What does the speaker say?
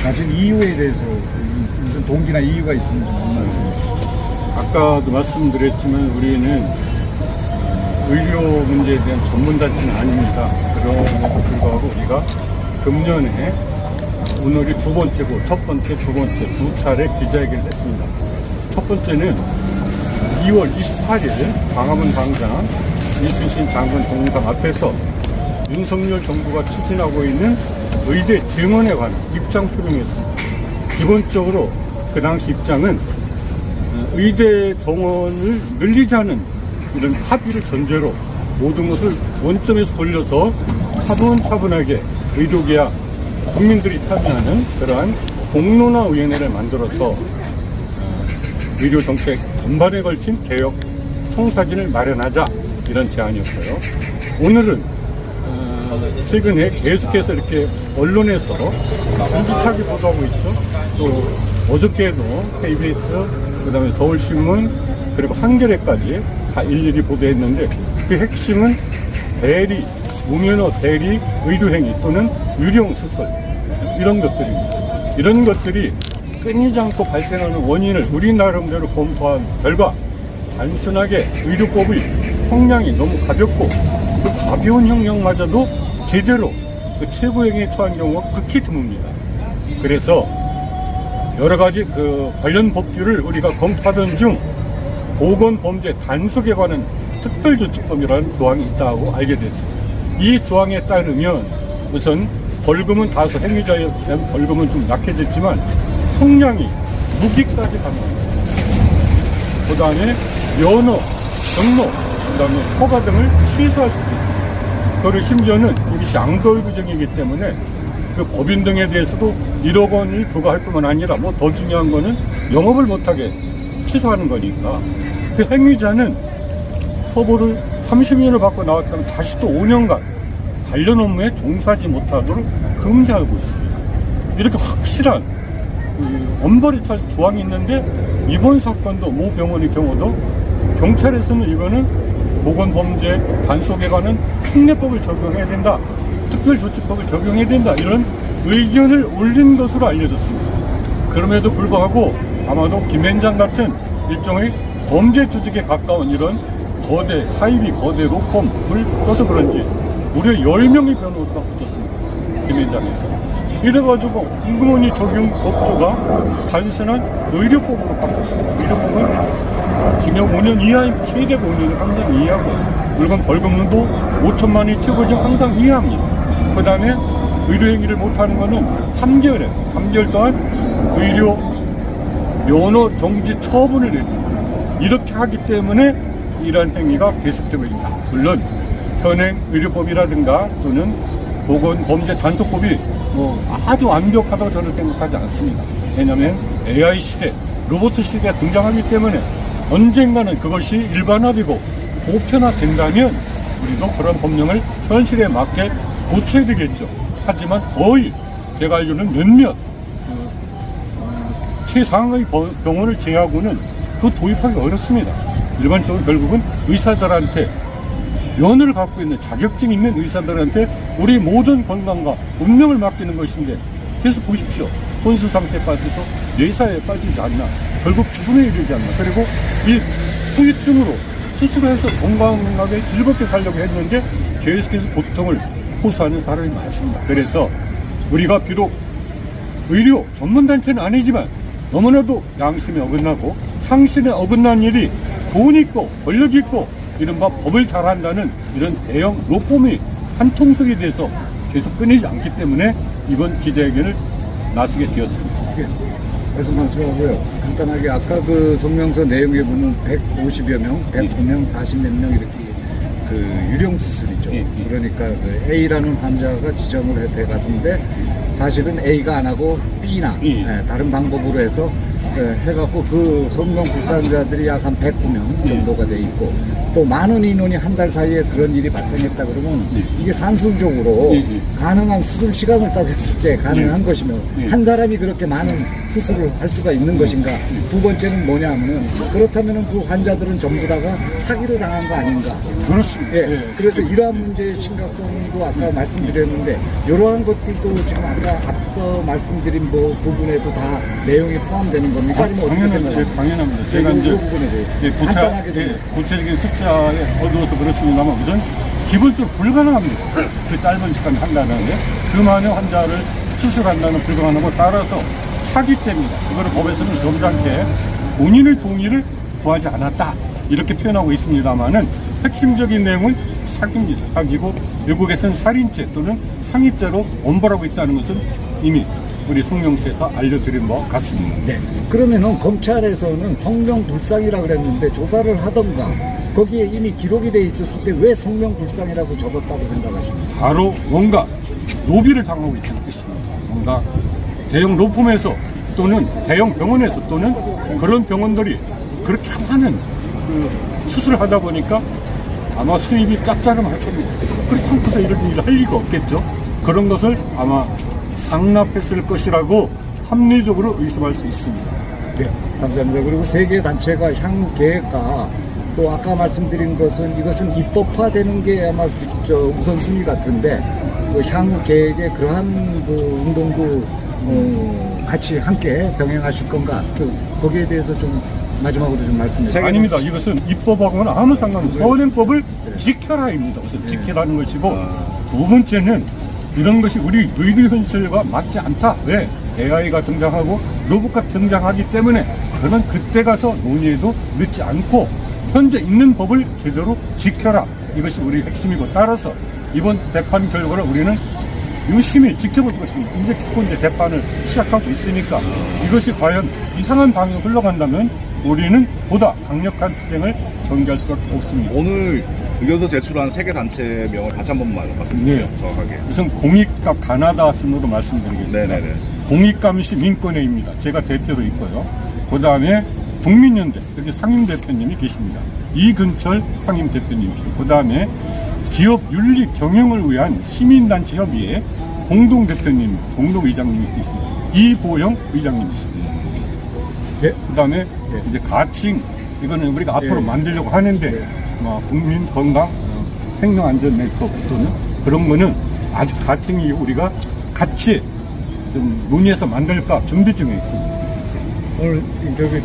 사실 이유에 대해서 무슨 동기나 이유가 있으면 좀 말씀해 주시죠. 아까도 말씀드렸지만 우리는 의료 문제에 대한 전문단체는 아닙니다. 그럼에도 불구하고 우리가 금년에 오늘이 두 번째고 첫 번째, 두 번째 두 차례 기자회견을 했습니다. 첫 번째는 2월 28일 광화문 광장 이순신 장관 동상 앞에서 윤석열 정부가 추진하고 있는 의대 증원에 관한 입장 표명이었습니다. 기본적으로 그 당시 입장은 의대 정원을 늘리자는 이런 합의를 전제로 모든 것을 원점에서 돌려서 차분차분하게 의료계약 국민들이 참여하는 그러한 공론화위원회를 만들어서 의료정책 전반에 걸친 개혁 청사진을 마련하자, 이런 제안이었어요. 오늘은 최근에 계속해서 이렇게 언론에서 줄기차게 보도하고 있죠. 또 어저께도 KBS, 그 다음에 서울신문, 그리고 한겨레까지 다 일일이 보도했는데, 그 핵심은 대리, 무면허 대리 의료행위 또는 유령수술, 이런 것들입니다. 이런 것들이 끊이지 않고 발생하는 원인을 우리 나름대로 검토한 결과, 단순하게 의료법의 형량이 너무 가볍고 그 가벼운 형량마저도 제대로 그 최고형에 처한 경우가 극히 드뭅니다. 그래서 여러 가지 그 관련 법규를 우리가 검토하던 중 보건범죄 단속에 관한 특별조치법이라는 조항이 있다고 알게 됐습니다. 이 조항에 따르면 우선 벌금은 다소 행위자에 대한 벌금은 좀 약해졌지만 형량이 무기까지 가능합니다. 그 다음에 면허, 경로, 그 다음에 허가 등을 취소할 수 있습니다. 그리고 심지어는 이것이 양도의 규정이기 때문에 그 법인 등에 대해서도 1억 원이 부과할 뿐만 아니라 뭐 더 중요한 거는 영업을 못하게 취소하는 거니까, 그 행위자는 처벌을 30년을 받고 나왔다면 다시 또 5년간 관련 업무에 종사하지 못하도록 금지하고 있습니다. 이렇게 확실한 엄벌에 차서 조항이 있는데, 이번 사건도 모 병원의 경우도 경찰에서는 이거는 보건범죄 단속에 관한 특례법을 적용해야 된다, 특별조치법을 적용해야 된다, 이런 의견을 올린 것으로 알려졌습니다. 그럼에도 불구하고 아마도 김앤장 같은 일종의 범죄 조직에 가까운 이런 거대 사이비 거대 로펌을 써서 그런지 무려 10명의 변호사가 붙었습니다. 김앤장에서. 이래가지고 임금원이 적용 법조가 단순한 의료법으로 바뀌었습니다. 의료법은 징역 5년 이하입니다. 최대 5년이 항상 이하고, 물건 벌금도 5천만 원이 최고지만 항상 이하입니다. 그 다음에 의료행위를 못하는 거는 3개월에 3개월 동안 의료 면허 정지 처분을 내립니다. 이렇게 하기 때문에 이러한 행위가 계속되고 있다. 물론 현행 의료법이라든가 또는 보건범죄 단속법이 뭐 아주 완벽하다고 저는 생각하지 않습니다. 왜냐하면 AI 시대, 로봇 시대가 등장하기 때문에 언젠가는 그것이 일반화되고 보편화된다면 우리도 그런 법령을 현실에 맞게 고쳐야 되겠죠. 하지만 거의 제가 알기로는 몇몇 최상의 병원을 제외하고는 그 도입하기 어렵습니다. 일반적으로 결국은 의사들한테, 면허를 갖고 있는 자격증 있는 의사들한테 우리 모든 건강과 운명을 맡기는 것인데, 계속 보십시오. 혼수 상태에 빠져서 뇌사에 빠지지 않나, 결국 죽음에 이르지 않나. 그리고 이 후유증으로 수술해서 건강하게 즐겁게 살려고 했는데 계속해서 고통을 호소하는 사람이 많습니다. 그래서 우리가 비록 의료 전문단체는 아니지만 너무나도 양심에 어긋나고 상신에 어긋난 일이 돈 있고 권력 있고 이른바 법을 잘한다는 이런 대형 로펌이 한 통속이 돼서 계속 끊이지 않기 때문에 이번 기자회견을 나서게 되었습니다. 말씀 말씀하고요. 간단하게 아까 그 성명서 내용에 보면 150여 명, 109명, 40몇 명 이렇게 그 유령 수술이죠. 그러니까 그 A라는 환자가 지정을 돼 갔는데 사실은 A가 안 하고 B나 다른 방법으로 해서 해갖고 그 성명 불상자들이 약 한 109명 정도가 돼 있고 또 많은 인원이 한 달 사이에 그런 일이 발생했다 그러면 이게 산술적으로 가능한 수술 시간을 따졌을 때 가능한 것이며 한 사람이 그렇게 많은 수술을 할 수가 있는 것인가. 두 번째는 뭐냐면은 그렇다면은 그 환자들은 전부 다가 사기를 당한 거 아닌가. 그렇습니다. 그래서 이러한 문제의 심각성도 아까 말씀드렸는데 이러한 것들도 지금 아까 앞서 말씀드린 뭐 부분에도 다 내용이 포함되는 겁니까? 아니면 어떻게 생각하세요? 당연합니다. 제가 그 이제 부분에 대해서 간단하게 좀 구체적인 숫자에 어두워서 그렇습니다만 우선 기본적으로 불가능합니다. 그 짧은 시간에 한다는데 그 많은 환자를 수술한다는 불가능하고 따라서 사기죄입니다. 이거를 법에서는 점잖게 본인의 동의를 구하지 않았다 이렇게 표현하고 있습니다만은 핵심적인 내용은 사기입니다. 사기고 외국에서는 살인죄 또는 상해죄로 엄벌하고 있다는 것은 이미 우리 성명서에서 알려드린 것 같습니다. 네. 그러면은 검찰에서는 성명불상이라 그랬는데 조사를 하던가 거기에 이미 기록이 돼 있었을 때 왜 성명불상이라고 적었다고 생각하십니까? 바로 뭔가 노비를 당하고 있다는 뜻입니다. 뭔가 대형 로펌에서 또는 대형 병원에서 또는 그런 병원들이 그렇게 많은 그 수술을 하다 보니까 아마 수입이 짭짤할 겁니다. 그렇지 않고서 이런 일을 할 리가 없겠죠. 그런 것을 아마 상납했을 것이라고 합리적으로 의심할 수 있습니다. 네, 감사합니다. 그리고 세계 단체가 향후 계획과 또 아까 말씀드린 것은 이것은 입법화되는 게 아마 우선순위 같은데 그 향후 계획에 그러한 그 운동도 같이 함께 병행하실 건가? 거기에 대해서 좀 마지막으로 좀 말씀해 주세요. 아닙니다. 이것은 입법하고는 아무 상관없습니다. 현행법을 지켜라입니다. 우선 지키라는 것이고 두 번째는 이런 것이 우리 의료 현실과 맞지 않다. 왜? AI가 등장하고 로봇가 등장하기 때문에 그러면 그때 가서 논의해도 늦지 않고 현재 있는 법을 제대로 지켜라. 이것이 우리 핵심이고 따라서 이번 재판 결과를 우리는 유심히 지켜볼 것입니다. 이제 재판을 시작하고 있으니까 이것이 과연 이상한 방향으로 흘러간다면 우리는 보다 강력한 투쟁을 전개할 수밖에 없습니다. 오늘 의견서 제출한 세계 단체명을 다시 한 번만 말씀해주세요. 정확하게. 우선 공익감 가나다 순으로 말씀드리겠습니다. 네네네. 공익감시 민권회입니다. 제가 대표로 있고요. 그 다음에 국민연대 여기 상임 대표님이 계십니다. 이근철 상임 대표님이시고 그 다음에 기업윤리 경영을 위한 시민단체 협의회 공동 대표님, 공동 의장님이 계십니다. 이보영 의장님이십니다. 네, 그 다음에 이제 가칭 이거는 우리가 앞으로 만들려고 하는데 국민 건강 생명안전 네트워크 또는 그런 거는 아직 가칭이 우리가 같이 좀 논의해서 만들까 준비 중에 있습니다. 오늘 인터뷰